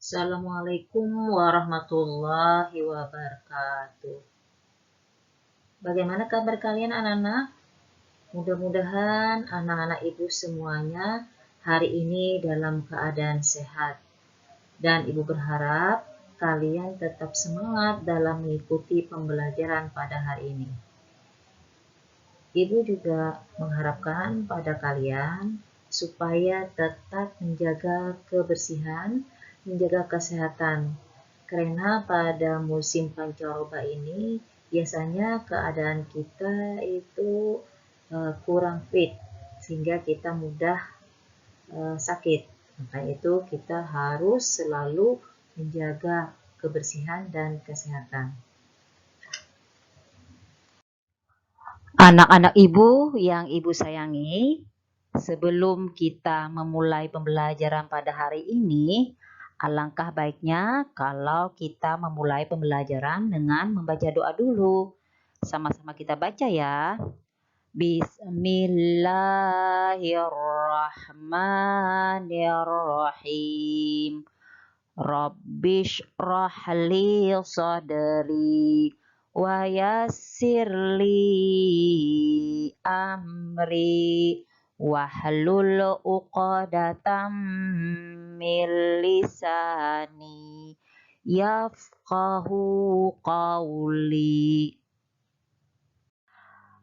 Assalamualaikum warahmatullahi wabarakatuh. Bagaimana kabar kalian anak-anak? Mudah-mudahan anak-anak ibu semuanya hari ini dalam keadaan sehat. Dan ibu berharap kalian tetap semangat dalam mengikuti pembelajaran pada hari ini. Ibu juga mengharapkan pada kalian supaya tetap menjaga kebersihan, menjaga kesehatan. Karena pada musim pancaroba ini biasanya keadaan kita itu kurang fit sehingga kita mudah sakit. Maka itu kita harus selalu menjaga kebersihan dan kesehatan. Anak-anak ibu yang ibu sayangi, sebelum kita memulai pembelajaran pada hari ini, alangkah baiknya kalau kita memulai pembelajaran dengan membaca doa dulu. Sama-sama kita baca ya. Bismillahirrahmanirrahim. Rabbish rahli sadri wa yassirli amri wahlul uqdatam min lisani yafqahu qawli.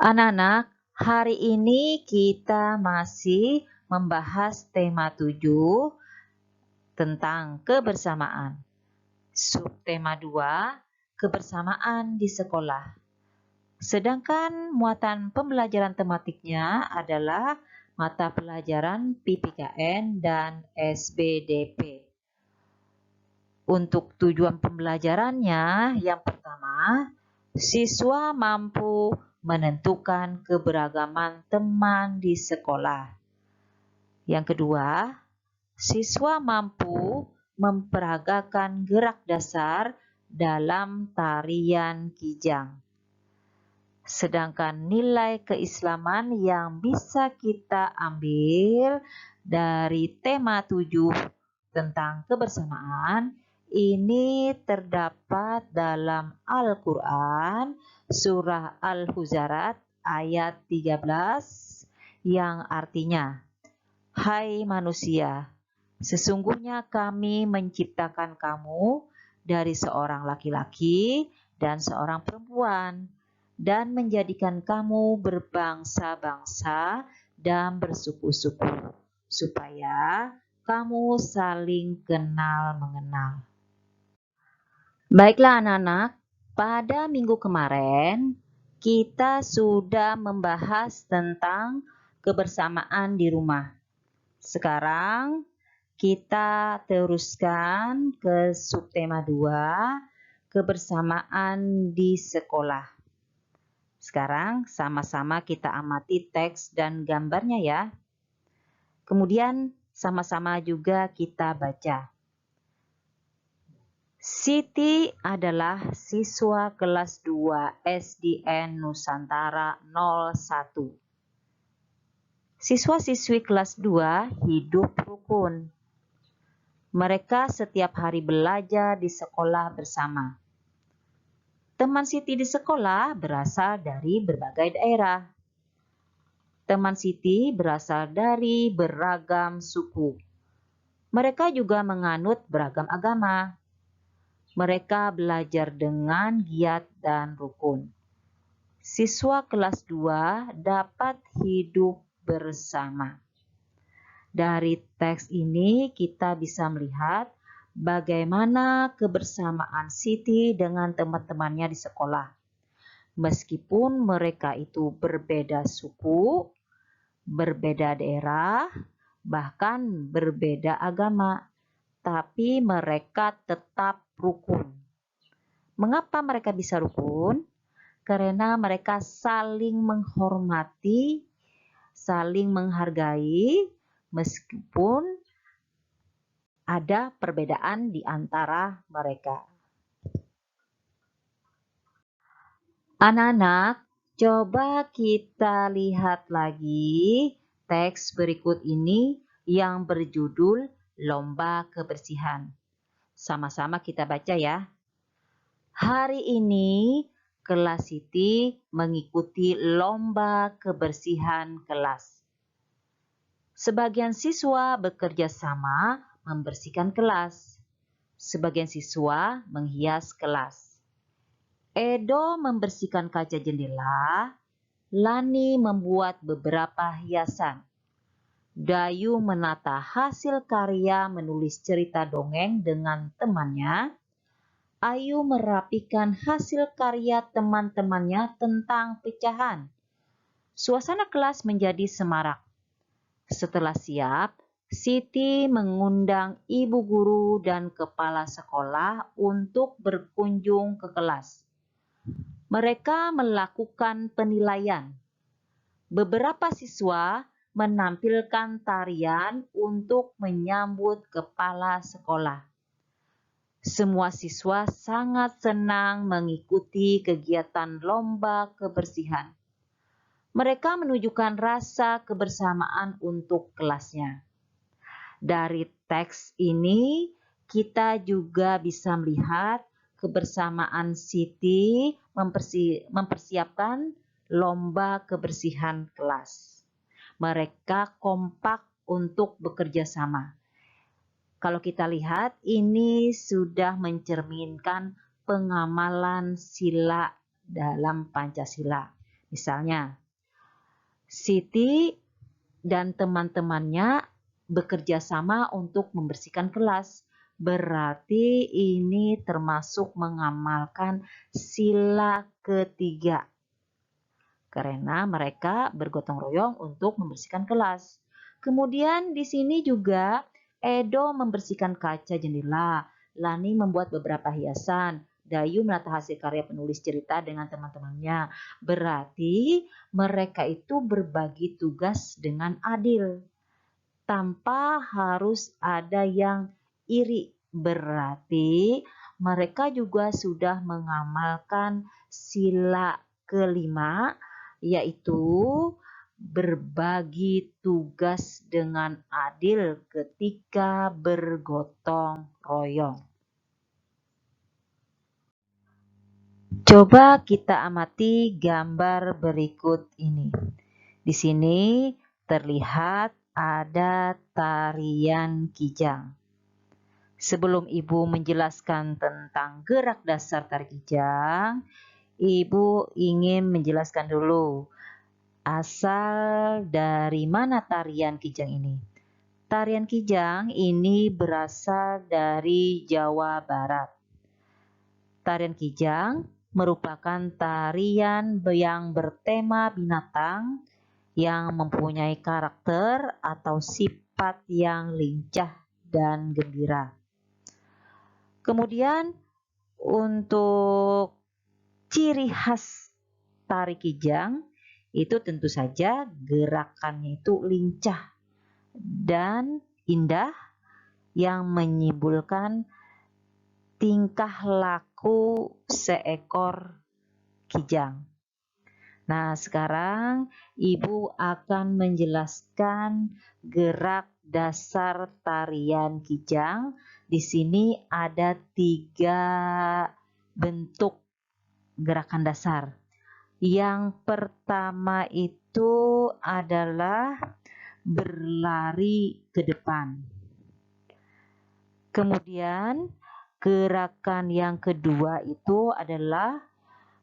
Anak-anak, hari ini kita masih membahas tema 7 tentang kebersamaan. Subtema 2, kebersamaan di sekolah. Sedangkan muatan pembelajaran tematiknya adalah mata pelajaran PPKN dan SBDP. Untuk tujuan pembelajarannya, yang pertama, siswa mampu menentukan keberagaman teman di sekolah. Yang kedua, siswa mampu memperagakan gerak dasar dalam tarian kijang. Sedangkan nilai keislaman yang bisa kita ambil dari tema 7 tentang kebersamaan ini terdapat dalam Al-Quran surah Al-Huzarat ayat 13 yang artinya, "Hai manusia, sesungguhnya kami menciptakan kamu dari seorang laki-laki dan seorang perempuan dan menjadikan kamu berbangsa-bangsa dan bersuku-suku supaya kamu saling kenal-mengenal." Baiklah anak-anak, pada minggu kemarin kita sudah membahas tentang kebersamaan di rumah. Sekarang kita teruskan ke subtema 2, kebersamaan di sekolah. Sekarang sama-sama kita amati teks dan gambarnya ya. Kemudian sama-sama juga kita baca. Siti adalah siswa kelas 2 SDN Nusantara 01. Siswa-siswi kelas 2 hidup rukun. Mereka setiap hari belajar di sekolah bersama. Teman Siti di sekolah berasal dari berbagai daerah. Teman Siti berasal dari beragam suku. Mereka juga menganut beragam agama. Mereka belajar dengan giat dan rukun. Siswa kelas 2 dapat hidup bersama. Dari teks ini kita bisa melihat bagaimana kebersamaan Siti dengan teman-temannya di sekolah. Meskipun mereka itu berbeda suku, berbeda daerah, bahkan berbeda agama, tapi mereka tetap rukun. Mengapa mereka bisa rukun? Karena mereka saling menghormati, saling menghargai, meskipun ada perbedaan di antara mereka. Anak-anak, coba kita lihat lagi teks berikut ini yang berjudul Lomba Kebersihan. Sama-sama kita baca ya. Hari ini kelas Siti mengikuti lomba kebersihan kelas. Sebagian siswa bekerja sama membersihkan kelas. Sebagian siswa menghias kelas. Edo membersihkan kaca jendela. Lani membuat beberapa hiasan. Dayu menata hasil karya menulis cerita dongeng dengan temannya. Ayu merapikan hasil karya teman-temannya tentang pecahan. Suasana kelas menjadi semarak. Setelah siap, Siti mengundang ibu guru dan kepala sekolah untuk berkunjung ke kelas. Mereka melakukan penilaian. Beberapa siswa menampilkan tarian untuk menyambut kepala sekolah. Semua siswa sangat senang mengikuti kegiatan lomba kebersihan. Mereka menunjukkan rasa kebersamaan untuk kelasnya. Dari teks ini, kita juga bisa melihat kebersamaan Siti mempersiapkan lomba kebersihan kelas. Mereka kompak untuk bekerja sama. Kalau kita lihat, ini sudah mencerminkan pengamalan sila dalam Pancasila. Misalnya, Siti dan teman-temannya bekerja sama untuk membersihkan kelas. Berarti ini termasuk mengamalkan sila ketiga. Karena mereka bergotong royong untuk membersihkan kelas. Kemudian di sini juga Edo membersihkan kaca jendela. Lani membuat beberapa hiasan. Dayu menata hasil karya penulis cerita dengan teman-temannya. Berarti mereka itu berbagi tugas dengan adil. Tanpa harus ada yang iri. Berarti mereka juga sudah mengamalkan sila kelima, yaitu berbagi tugas dengan adil ketika bergotong royong. Coba kita amati gambar berikut ini. Di sini terlihat ada tarian kijang. Sebelum Ibu menjelaskan tentang gerak dasar tari kijang, Ibu ingin menjelaskan dulu asal dari mana tarian kijang ini. Tarian kijang ini berasal dari Jawa Barat. Tarian kijang merupakan tarian yang bertema binatang yang mempunyai karakter atau sifat yang lincah dan gembira. Kemudian untuk ciri khas tari kijang itu tentu saja gerakannya itu lincah dan indah yang menyimbolkan tingkah laku seekor kijang. Nah, sekarang Ibu akan menjelaskan gerak dasar tarian kijang. Di sini ada 3 bentuk gerakan dasar. Yang pertama itu adalah berlari ke depan. Kemudian gerakan yang kedua itu adalah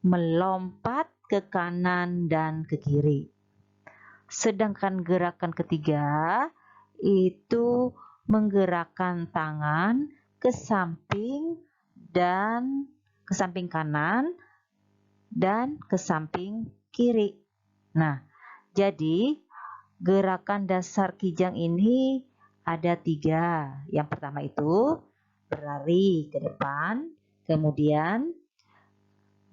melompat ke kanan dan ke kiri. Sedangkan gerakan ketiga itu menggerakkan tangan ke samping dan ke samping kanan dan ke samping kiri. Nah, jadi gerakan dasar kijang ini ada 3. Yang pertama itu berlari ke depan, kemudian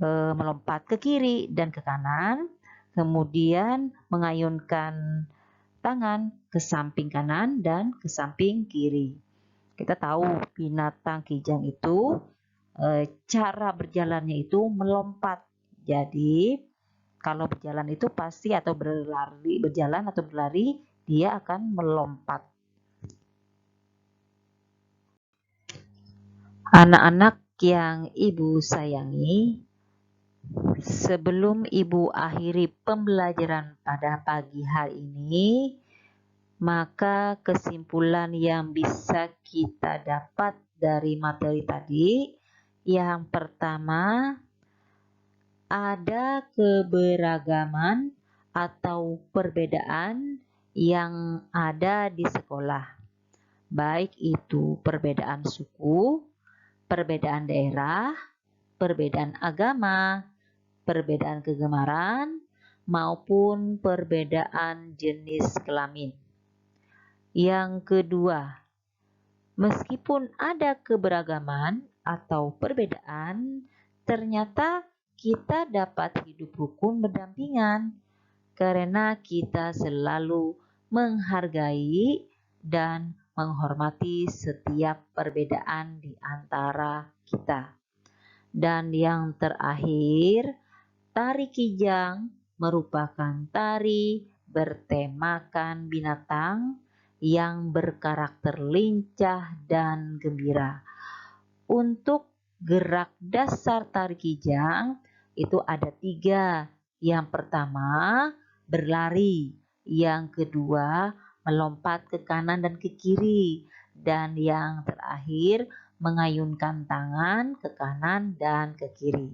melompat ke kiri dan ke kanan, kemudian mengayunkan tangan ke samping kanan dan ke samping kiri. Kita tahu binatang kijang itu cara berjalannya itu melompat. Jadi kalau berjalan itu pasti atau berjalan atau berlari dia akan melompat. Anak-anak yang Ibu sayangi, sebelum Ibu akhiri pembelajaran pada pagi hari ini, maka kesimpulan yang bisa kita dapat dari materi tadi, yang pertama, ada keberagaman atau perbedaan yang ada di sekolah, baik itu perbedaan suku, perbedaan daerah, perbedaan agama, perbedaan kegemaran, maupun perbedaan jenis kelamin. Yang kedua, meskipun ada keberagaman atau perbedaan, ternyata kita dapat hidup rukun berdampingan karena kita selalu menghargai dan menghormati setiap perbedaan di antara kita. Dan yang terakhir, tari Kijang merupakan tari bertemakan binatang yang berkarakter lincah dan gembira. Untuk gerak dasar tari Kijang itu ada 3. Yang pertama, berlari. Yang kedua, melompat ke kanan dan ke kiri. Dan yang terakhir, mengayunkan tangan ke kanan dan ke kiri.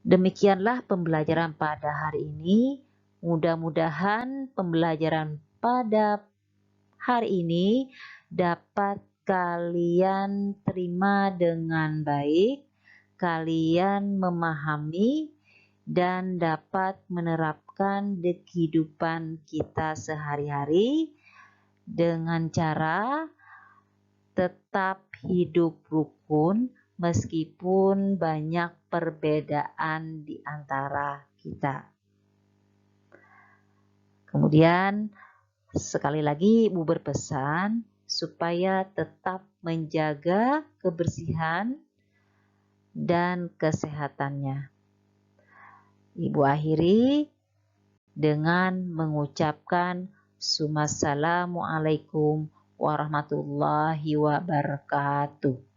Demikianlah pembelajaran pada hari ini. Mudah-mudahan pembelajaran pada hari ini dapat kalian terima dengan baik, kalian memahami dan dapat menerapkan di kehidupan kita sehari-hari dengan cara tetap hidup rukun meskipun banyak perbedaan di antara kita. Kemudian sekali lagi Ibu berpesan supaya tetap menjaga kebersihan dan kesehatannya. Ibu akhiri dengan mengucapkan Assalamualaikum warahmatullahi wabarakatuh.